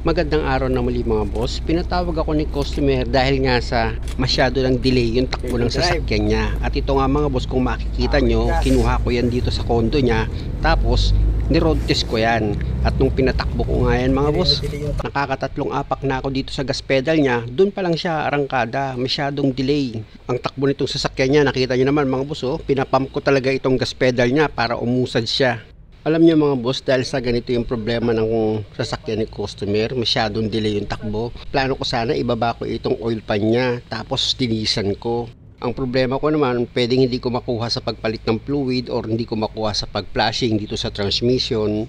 Magandang araw na muli mga boss. Pinatawag ako ni customer dahil nga sa masyado ng delay yung takbo ng sasakyan niya. At ito nga mga boss, kung makikita nyo, kinuha ko yan dito sa condo niya. Tapos, ni-road test ko yan. At nung pinatakbo ko nga yan mga boss, nakakatatlong apak na ako dito sa gas pedal niya. Doon pa lang siya arangkada, masyadong delay. Ang takbo nitong sasakyan niya, nakita nyo naman mga boss, pinapump ko talaga itong gas pedal niya para umusad siya. Alam niyo mga boss, dahil sa ganito yung problema ng sasakyan ni customer, masyadong delay yung takbo. Plano ko sana ibaba ko itong oil pan niya, tapos dinisan ko. Ang problema ko naman, pwedeng hindi ko makuha sa pagpalit ng fluid or hindi ko makuha sa pag-flashing dito sa transmission.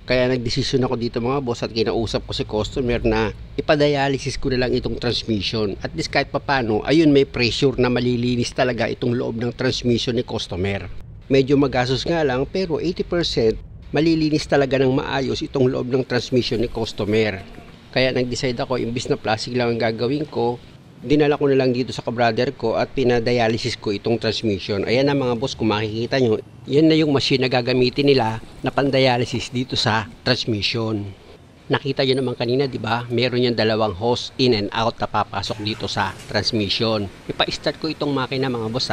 Kaya nagdesisyon ako dito mga boss at kinausap ko si customer na ipadialysis ko na lang itong transmission. At least kahit papano, ayun may pressure na malilinis talaga itong loob ng transmission ni customer. Medyo magastos nga lang pero 80% malilinis talaga ng maayos itong loob ng transmission ni customer. Kaya nag-decide ako, imbis na plastic lang ang gagawin ko, dinala ko na lang dito sa kabrother ko at pinadialysis ko itong transmission. Ayan na mga boss, kung makikita nyo, yan na yung machine na gagamitin nila na pandialysis dito sa transmission. Nakita nyo naman kanina, di ba? Meron yung dalawang hose in and out na papasok dito sa transmission. Ipa-start ko itong makina mga boss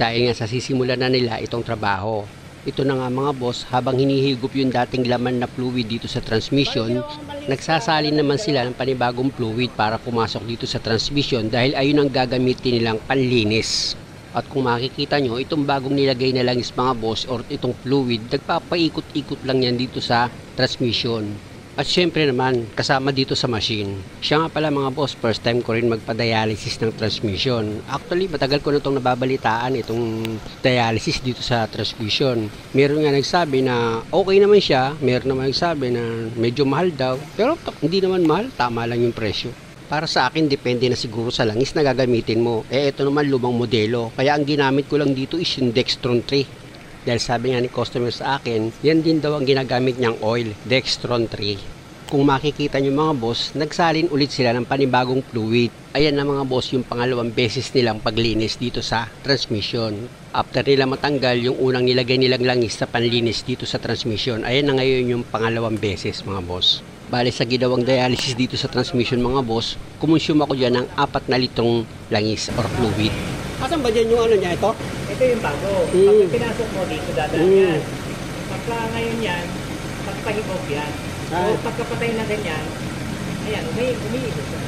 dahil nga sa sisimulan na nila itong trabaho. Ito na nga mga boss, habang hinihigop yung dating laman na fluid dito sa transmission, nagsasalin naman sila ng panibagong fluid para pumasok dito sa transmission dahil ayun ang gagamitin nilang panlinis. At kung makikita nyo, itong bagong nilagay na langis mga boss or itong fluid, nagpapaikot-ikot lang yan dito sa transmission. At syempre naman, kasama dito sa machine. Siya nga pala mga boss, first time ko rin magpa-dialysis ng transmission. Actually, matagal ko na itong nababalitaan, itong dialysis dito sa transmission. Meron nga nagsabi na okay naman siya, meron naman nagsabi na medyo mahal daw. Pero hindi naman mahal, tama lang yung presyo. Para sa akin, depende na siguro sa langis na gagamitin mo. Ito naman lumang modelo. Kaya ang ginamit ko lang dito is yung Dextron 3. Dahil sabi nga ni customer sa akin, yan din daw ang ginagamit niyang oil, Dextron 3. Kung makikita nyo mga boss, nagsalin ulit sila ng panibagong fluid. Ayan na mga boss yung pangalawang beses nilang paglinis dito sa transmission. After nila matanggal yung unang nilagay nilang langis sa panlinis dito sa transmission, ayan na ngayon yung pangalawang beses mga boss. Bale sa ginawang dialysis dito sa transmission mga boss, kumonsume ako dyan ng 4 na litrong langis or fluid. Asan ba dyan yung ano niya ito? Ito yung bago. Pag pinasok mo dito, dadaan yan. Pagka ngayon yan, pagpahigop yan. O pagkapatay na ganyan, ayan, umiikot siya.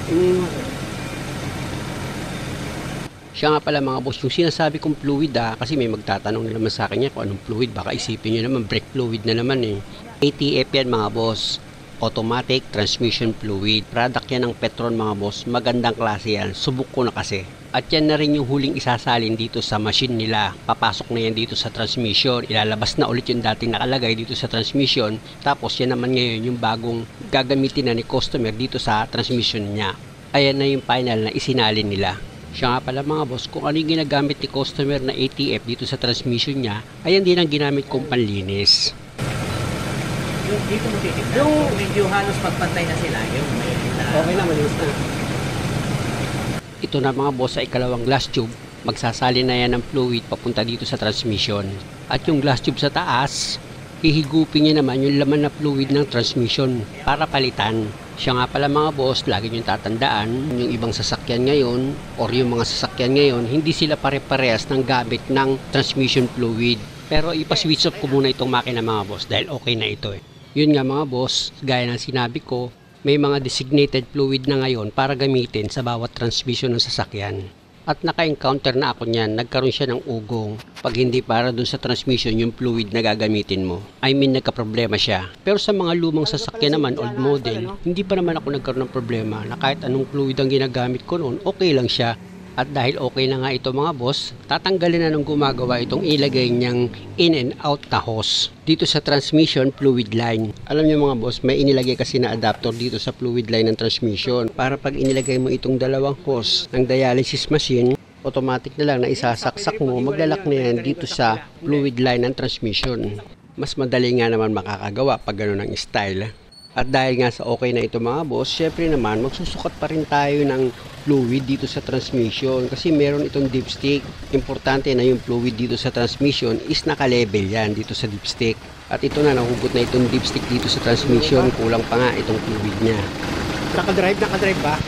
Siya nga pala mga boss, yung sinasabi kong fluid kasi may magtatanong na naman sa akin kung anong fluid. Baka isipin nyo naman, brake fluid na naman ATF yan mga boss. Automatic Transmission Fluid. Product yan ng Petron mga boss. Magandang klase yan. Subok ko na kasi. At yan na rin yung huling isasalin dito sa machine nila. Papasok na yan dito sa transmission. Ilalabas na ulit yung dating nakalagay dito sa transmission. Tapos yan naman ngayon yung bagong gagamitin na ni customer dito sa transmission niya. Ayan na yung final na isinalin nila. Siya nga pala mga boss, kung ano yung ginagamit ni customer na ATF dito sa transmission niya, ayan din ang ginamit kong panlinis. Dito mo titignan. Yung medyo halos pagpantay na sila. Yung may okay na, malinis na. Ito na mga boss sa ikalawang glass tube. Magsasali na yan ng fluid papunta dito sa transmission. At yung glass tube sa taas, hihigupin niya naman yung laman na fluid ng transmission para palitan. Siya nga pala mga boss, lagi nyo tatandaan, yung ibang sasakyan ngayon or yung mga sasakyan ngayon, hindi sila pare-parehas ng gamit ng transmission fluid. Pero ipa-switch off ko muna itong makina mga boss dahil okay na ito Yun nga mga boss, gaya ng sinabi ko, may mga designated fluid na ngayon para gamitin sa bawat transmission ng sasakyan. At naka-encounter na ako niyan, nagkaroon siya ng ugong pag hindi para dun sa transmission yung fluid na gagamitin mo. I mean, nagka-problema siya. Pero sa mga lumang sasakyan naman, old model, hindi pa naman ako nagkaroon ng problema na kahit anong fluid ang ginagamit ko noon, okay lang siya. At dahil okay na nga ito mga boss, tatanggalin na nung gumagawa itong ilagay niyang in and out na hose dito sa transmission fluid line. Alam niyo mga boss, may inilagay kasi na adapter dito sa fluid line ng transmission para pag inilagay mo itong dalawang hose ng dialysis machine, automatic na lang na isasaksak mo, maglalak na yan dito sa fluid line ng transmission. Mas madali nga naman makakagawa pag gano'n ang style. At dahil nga sa okay na ito mga boss, syempre naman magsusukat pa rin tayo ng fluid dito sa transmission kasi meron itong dipstick. Importante na yung fluid dito sa transmission is naka-level yan dito sa dipstick. At ito na, nahugot na itong dipstick dito sa transmission, kulang pa nga itong fluid niya. Nakadrive ba?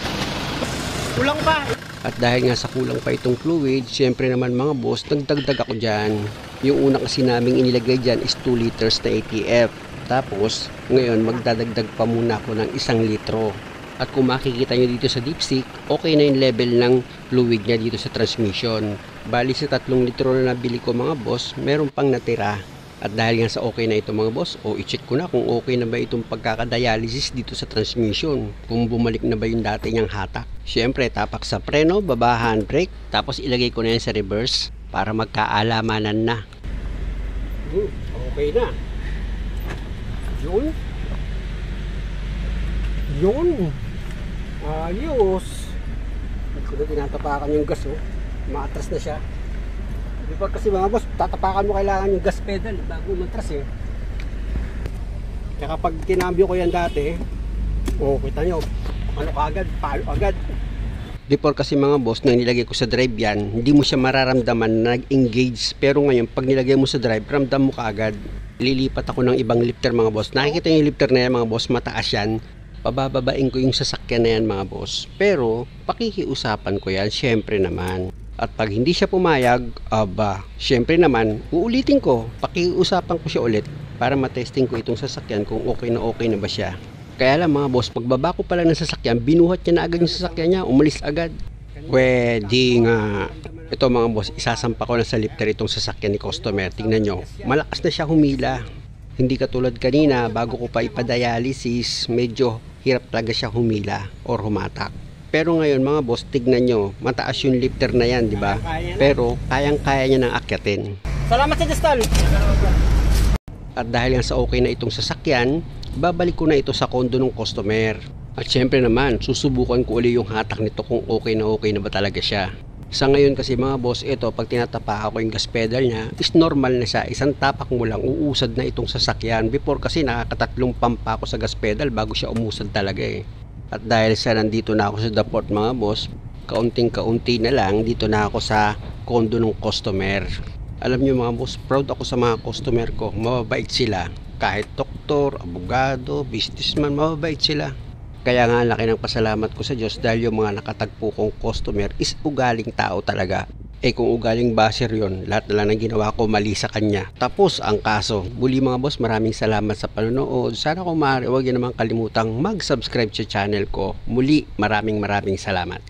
Kulang pa! At dahil nga sa kulang pa itong fluid, syempre naman mga boss, nagdagdag ako dyan. Yung una kasi naming inilagay dyan is 2 liters na ATF. Tapos, ngayon magdadagdag pa muna ako ng 1 litro. At kung makikita nyo dito sa dipstick, okay na yung level ng fluid niya dito sa transmission. Bali sa 3 litro na nabili ko mga boss, meron pang natira. At dahil nga sa okay na ito mga boss, i-check ko na kung okay na ba itong pagkakadialysis dito sa transmission. Kung bumalik na ba yung dati niyang hatak. Siyempre, tapak sa preno, baba handbrake, tapos ilagay ko na yan sa reverse para magkaalamanan na. Okay na. Yun. Ayos. Hindi ko na tinatapakan yung gas, maatras na siya. Before kasi mga boss, tatapakan mo kailangan yung gas pedal bago matras Kaya kapag tinambyo ko yan dati, kita nyo, palo agad. Before kasi mga boss, nang nilagay ko sa drive yan, hindi mo siya mararamdaman na nag-engage. Pero ngayon, pag nilagay mo sa drive, ramdam mo kaagad. Lilipat ako ng ibang lifter mga boss. Nakikita yung lifter na yan mga boss, mataas yan. Pabababain ko yung sasakyan na yan mga boss. Pero pakikiusapan ko yan, syempre naman. At pag hindi siya pumayag, syempre naman, uulitin ko. Pakiusapan ko siya ulit para matesting ko itong sasakyan kung okay na ba siya. Kaya lang mga boss, pagbaba ko pala ng sasakyan, binuhat niya na agad yung sasakyan niya, umalis agad. Pwede nga. Ito mga boss, isasampa ko na sa lifter itong sasakyan ni customer. Tingnan nyo, malakas na siya humila. Hindi katulad kanina, bago ko pa ipadialysis, medyo hirap talaga siya humila or humatak. Pero ngayon mga boss, tignan nyo, mataas yung lifter na yan, di ba? Pero kayang-kaya niya nang akyatin. Salamat sa Destol! At dahil nga sa okay na itong sasakyan, babalik ko na ito sa kondo ng customer. At syempre naman, susubukan ko uli yung hatak nito kung okay na ba talaga siya. Sa ngayon kasi mga boss, ito pag tinatapak ako yung gas pedal niya, is normal na siya. Isang tapak mo lang, uusad na itong sasakyan. Before kasi nakakatatlong pampa ako sa gas pedal bago siya umusad talaga At dahil sa nandito na ako sa depot mga boss, kaunting-kaunti na lang, dito na ako sa kondo ng customer. Alam nyo mga boss, proud ako sa mga customer ko. Mababait sila. Kahit doktor, abogado, businessman, mababait sila. Kaya nga laki ng pasalamat ko sa Diyos dahil yung mga nakatagpo kong customer is ugaling tao talaga. Kung ugaling basher yon, lahat na lang ng ginawa ko mali sa kanya. Tapos ang kaso. Muli mga boss, maraming salamat sa panonood. Sana kung maaari, huwag niyo namang kalimutang mag-subscribe sa channel ko. Muli, maraming salamat.